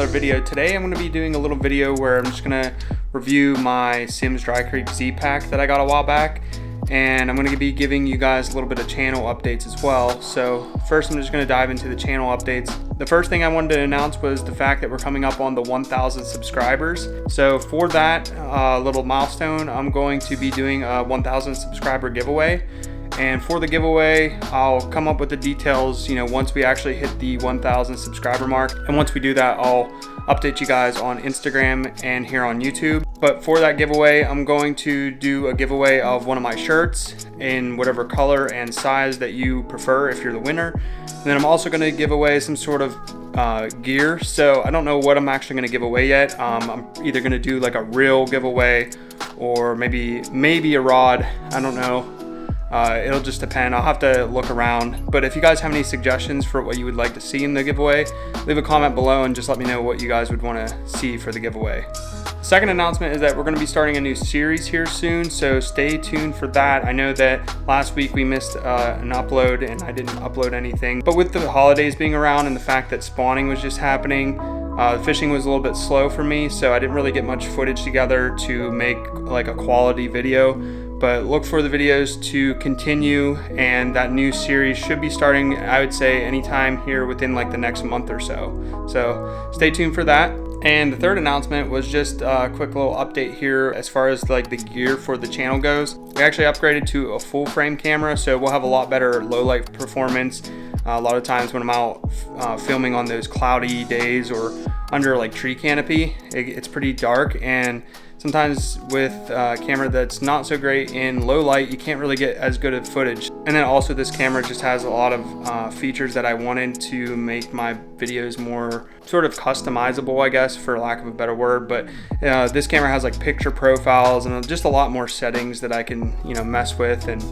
another video. Today I'm going to be doing a little video where I'm just going to review my Simms Dry Creek Z pack that I got a while back, and I'm going to be giving you guys a little bit of channel updates as well. So first I'm just going to dive into the channel updates. The first thing I wanted to announce was the fact that we're coming up on the 1,000 subscribers. So for that little milestone, I'm going to be doing a 1,000 subscriber giveaway. And for the giveaway, I'll come up with the details, once we actually hit the 1,000 subscriber mark. And once we do that, I'll update you guys on Instagram and here on YouTube. But for that giveaway, I'm going to do a giveaway of one of my shirts in whatever color and size that you prefer if you're the winner. And then I'm also going to give away some sort of gear. So I don't know what I'm actually going to give away yet. I'm either going to do like a real giveaway or maybe a rod. I don't know. It'll just depend. I'll have to look around. But if you guys have any suggestions for what you would like to see in the giveaway, leave a comment below and just let me know what you guys would want to see for the giveaway. The second announcement is that we're going to be starting a new series here soon, so stay tuned for that. I know that last week we missed an upload and I didn't upload anything, but with the holidays being around and the fact that spawning was just happening, fishing was a little bit slow for me, so I didn't really get much footage together to make like a quality video. But look for the videos to continue, and that new series should be starting, I would say, anytime here within like the next month or so. So stay tuned for that. And the third announcement was just a quick little update here as far as like the gear for the channel goes. We actually upgraded to a full frame camera, so we'll have a lot better low light performance. A lot of times when I'm out filming on those cloudy days or under like tree canopy, it's pretty dark, and sometimes with a camera that's not so great in low light, you can't really get as good of footage. And then also this camera just has a lot of features that I wanted to make my videos more sort of customizable, I guess, for lack of a better word. But this camera has like picture profiles and just a lot more settings that I can, mess with and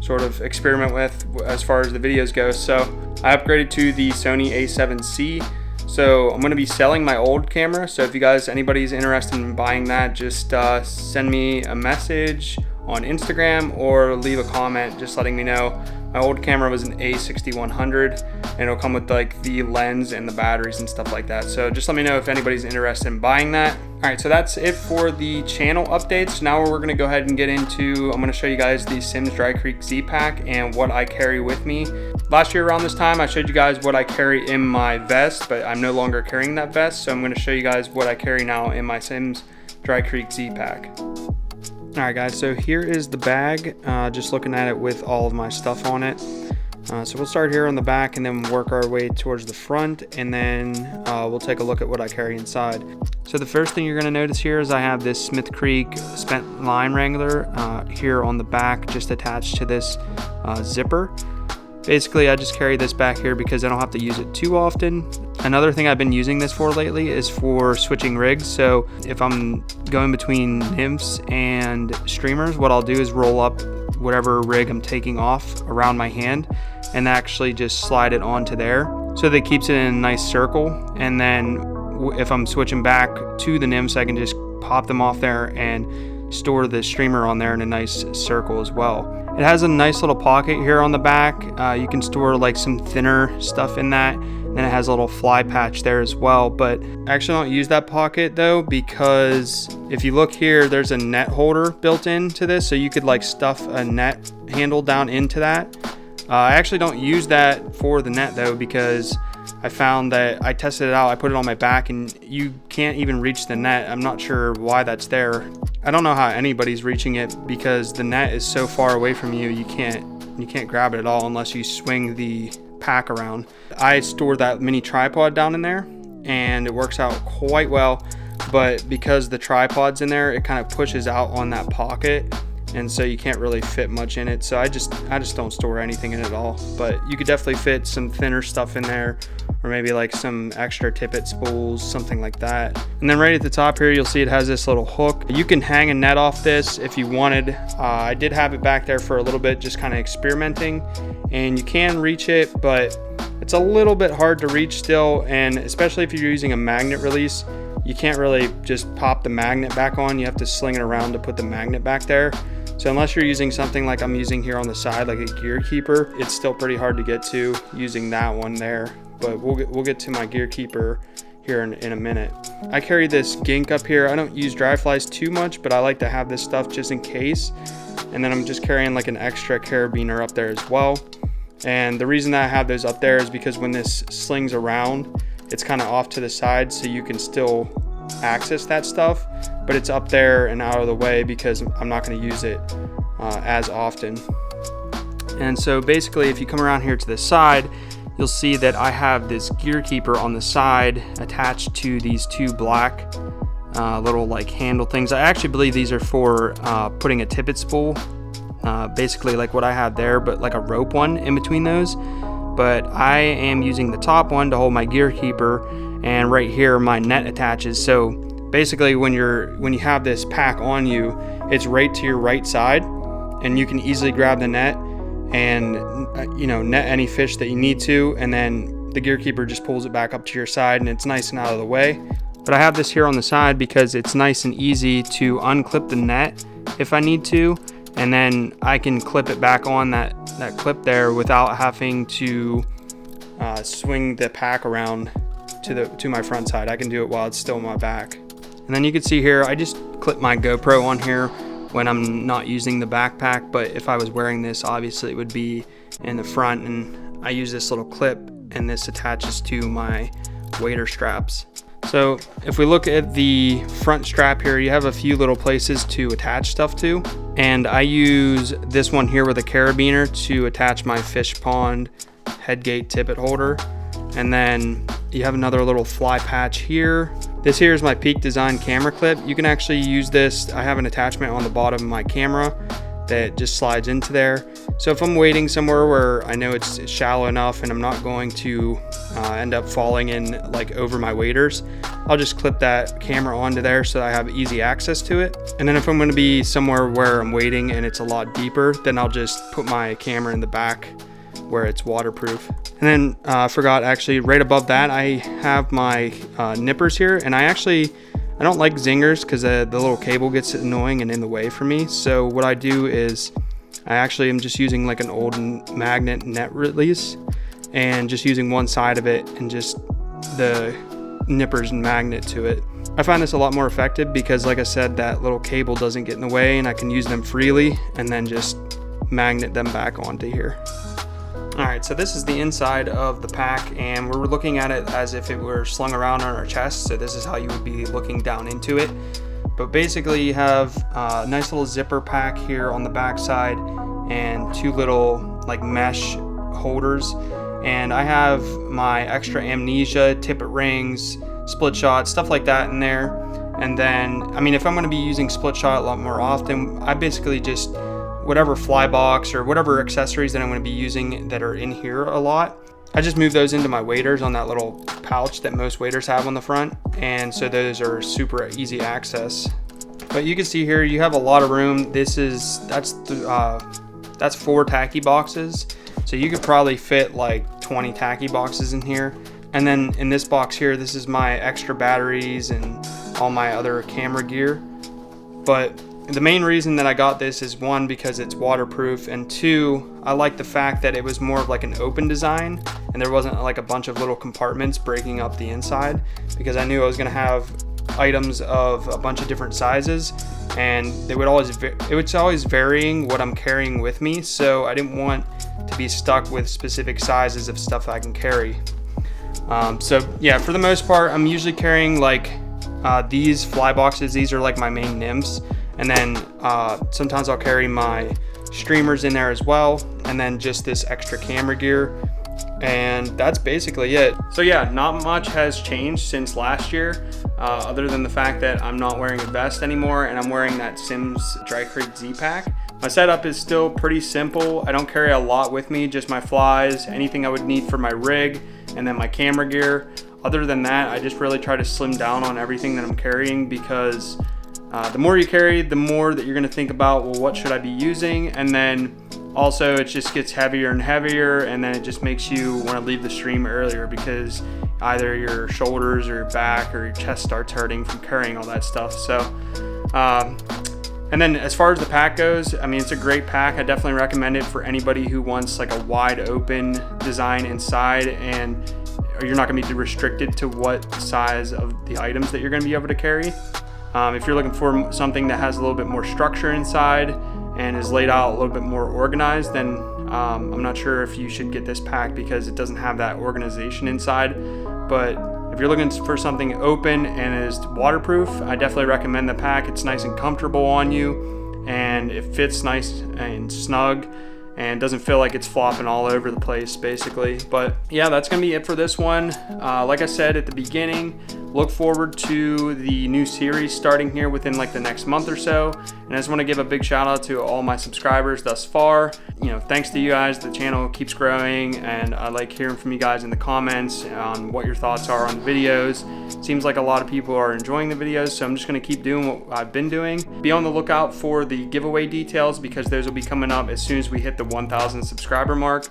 sort of experiment with as far as the videos go. So I upgraded to the Sony A7C. So I'm going to be selling my old camera. So if you guys, anybody's interested in buying that, just send me a message on Instagram or leave a comment just letting me know. My old camera was an A6100 and it'll come with like the lens and the batteries and stuff like that. So just let me know if anybody's interested in buying that. All right, so that's it for the channel updates. Now we're gonna go ahead and get into, I'm gonna show you guys the Simms Dry Creek Z pack and what I carry with me. Last year around this time, I showed you guys what I carry in my vest, but I'm no longer carrying that vest. So I'm gonna show you guys what I carry now in my Simms Dry Creek Z pack. All right guys, so here is the bag, just looking at it with all of my stuff on it. So we'll start here on the back and then work our way towards the front, and then we'll take a look at what I carry inside. So the first thing you're going to notice here is I have this Smith Creek spent line wrangler here on the back, just attached to this zipper. Basically, I just carry this back here because I don't have to use it too often. Another thing I've been using this for lately is for switching rigs. So if I'm going between nymphs and streamers, what I'll do is roll up whatever rig I'm taking off around my hand and actually just slide it onto there. So that keeps it in a nice circle. And then if I'm switching back to the nymphs, I can just pop them off there and store the streamer on there in a nice circle as well. It has a nice little pocket here on the back. You can store like some thinner stuff in that. And it has a little fly patch there as well. But I actually don't use that pocket though, because if you look here, there's a net holder built into this. So you could like stuff a net handle down into that. I actually don't use that for the net though, because I found that I tested it out. I put it on my back and you can't even reach the net. I'm not sure why that's there. I don't know how anybody's reaching it because the net is so far away from you. You can't grab it at all unless you swing the pack around. I store that mini tripod down in there and it works out quite well, but because the tripod's in there, it kind of pushes out on that pocket, and so you can't really fit much in it. So I just don't store anything in it at all. But you could definitely fit some thinner stuff in there, or maybe like some extra tippet spools, something like that. And then right at the top here, you'll see it has this little hook. You can hang a net off this if you wanted. I did have it back there for a little bit, just kind of experimenting, and you can reach it, but it's a little bit hard to reach still. And especially if you're using a magnet release, you can't really just pop the magnet back on. You have to sling it around to put the magnet back there. So unless you're using something like I'm using here on the side, like a gear keeper, it's still pretty hard to get to using that one there. But we'll get to my gear keeper here in a minute. I carry this gink up here. I don't use dry flies too much, but I like to have this stuff just in case. And then I'm just carrying like an extra carabiner up there as well. And the reason that I have those up there is because when this slings around, it's kind of off to the side, so you can still access that stuff, but it's up there and out of the way because I'm not going to use it as often. And so basically, if you come around here to the side, you'll see that I have this gear keeper on the side attached to these two black little like handle things. I actually believe these are for putting a tippet spool, basically like what I have there, but like a rope one in between those. But I am using the top one to hold my gear keeper, and right here my net attaches. So basically when you have this pack on you, it's right to your right side, and you can easily grab the net and net any fish that you need to, and then the gear keeper just pulls it back up to your side and it's nice and out of the way. But I have this here on the side because it's nice and easy to unclip the net if I need to, and then I can clip it back on that clip there without having to swing the pack around to my front side. I can do it while it's still on my back. And then you can see here, I just clip my GoPro on here when I'm not using the backpack, but if I was wearing this, obviously it would be in the front, and I use this little clip, and this attaches to my wader straps. So if we look at the front strap here, you have a few little places to attach stuff to, and I use this one here with a carabiner to attach my fish pond headgate tippet holder. And then you have another little fly patch here. This here is my Peak Design camera clip. You can actually use this. I have an attachment on the bottom of my camera that just slides into there. So if I'm wading somewhere where I know it's shallow enough and I'm not going to end up falling in like over my waders, I'll just clip that camera onto there so that I have easy access to it. And then if I'm going to be somewhere where I'm wading and it's a lot deeper, then I'll just put my camera in the back where it's waterproof. And then I forgot, actually right above that I have my nippers here, and I don't like zingers because the little cable gets annoying and in the way for me. So what I do is I actually am just using like an old magnet net release and just using one side of it and just the nippers and magnet to it. I find this a lot more effective because, like I said, that little cable doesn't get in the way and I can use them freely and then just magnet them back onto here. Alright, so this is the inside of the pack, and we're looking at it as if it were slung around on our chest, so this is how you would be looking down into it. But basically you have a nice little zipper pack here on the back side and two little like mesh holders, and I have my extra amnesia, tippet rings, split shot, stuff like that in there. And then, I mean, if I'm going to be using split shot a lot more often, I basically just whatever fly box or whatever accessories that I'm going to be using that are in here a lot, I just move those into my waders on that little pouch that most waders have on the front, and so those are super easy access. But you can see here you have a lot of room. That's 4 tacky boxes, so you could probably fit like 20 tacky boxes in here. And then in this box here, this is my extra batteries and all my other camera gear. But the main reason that I got this is, one, because it's waterproof, and two, I like the fact that it was more of like an open design and there wasn't like a bunch of little compartments breaking up the inside, because I knew I was going to have items of a bunch of different sizes, and it was always varying what I'm carrying with me, so I didn't want to be stuck with specific sizes of stuff I can carry. So yeah, for the most part, I'm usually carrying like these fly boxes. These are like my main nymphs. And then sometimes I'll carry my streamers in there as well, and then just this extra camera gear, and that's basically it. So yeah, not much has changed since last year, other than the fact that I'm not wearing a vest anymore and I'm wearing that Simms Dry Creek Z-Pack. My setup is still pretty simple. I don't carry a lot with me, just my flies, anything I would need for my rig, and then my camera gear. Other than that, I just really try to slim down on everything that I'm carrying, because the more you carry, the more that you're going to think about, well, what should I be using? And then also it just gets heavier and heavier, and then it just makes you want to leave the stream earlier because either your shoulders or your back or your chest starts hurting from carrying all that stuff. So and then as far as the pack goes, I mean, it's a great pack. I definitely recommend it for anybody who wants like a wide open design inside and you're not going to be restricted to what size of the items that you're going to be able to carry. If you're looking for something that has a little bit more structure inside and is laid out a little bit more organized, then I'm not sure if you should get this pack because it doesn't have that organization inside. But if you're looking for something open and is waterproof, I definitely recommend the pack. It's nice and comfortable on you, and it fits nice and snug and doesn't feel like it's flopping all over the place basically. But yeah, that's gonna be it for this one. Like I said at the beginning, look forward to the new series starting here within like the next month or so. And I just want to give a big shout out to all my subscribers thus far. You know, thanks to you guys, the channel keeps growing, and I like hearing from you guys in the comments on what your thoughts are on the videos. Seems like a lot of people are enjoying the videos, so I'm just going to keep doing what I've been doing. Be on the lookout for the giveaway details because those will be coming up as soon as we hit the 1,000 subscriber mark.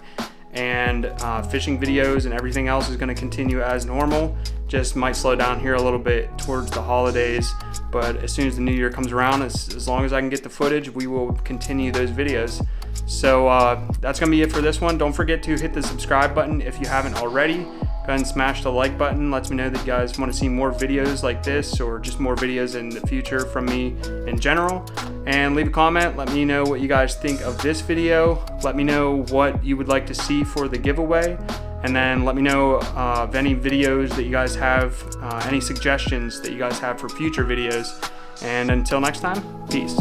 And fishing videos and everything else is going to continue as normal. Just might slow down here a little bit towards the holidays, but as soon as the new year comes around, as long as I can get the footage, we will continue those videos. So that's gonna be it for this one. Don't forget to hit the subscribe button if you haven't already. Go ahead and smash the like button. Lets me know that you guys want to see more videos like this, or just more videos in the future from me in general. And leave a comment. Let me know what you guys think of this video. Let me know what you would like to see for the giveaway. And then let me know of any videos that you guys have, any suggestions that you guys have for future videos. And until next time, peace.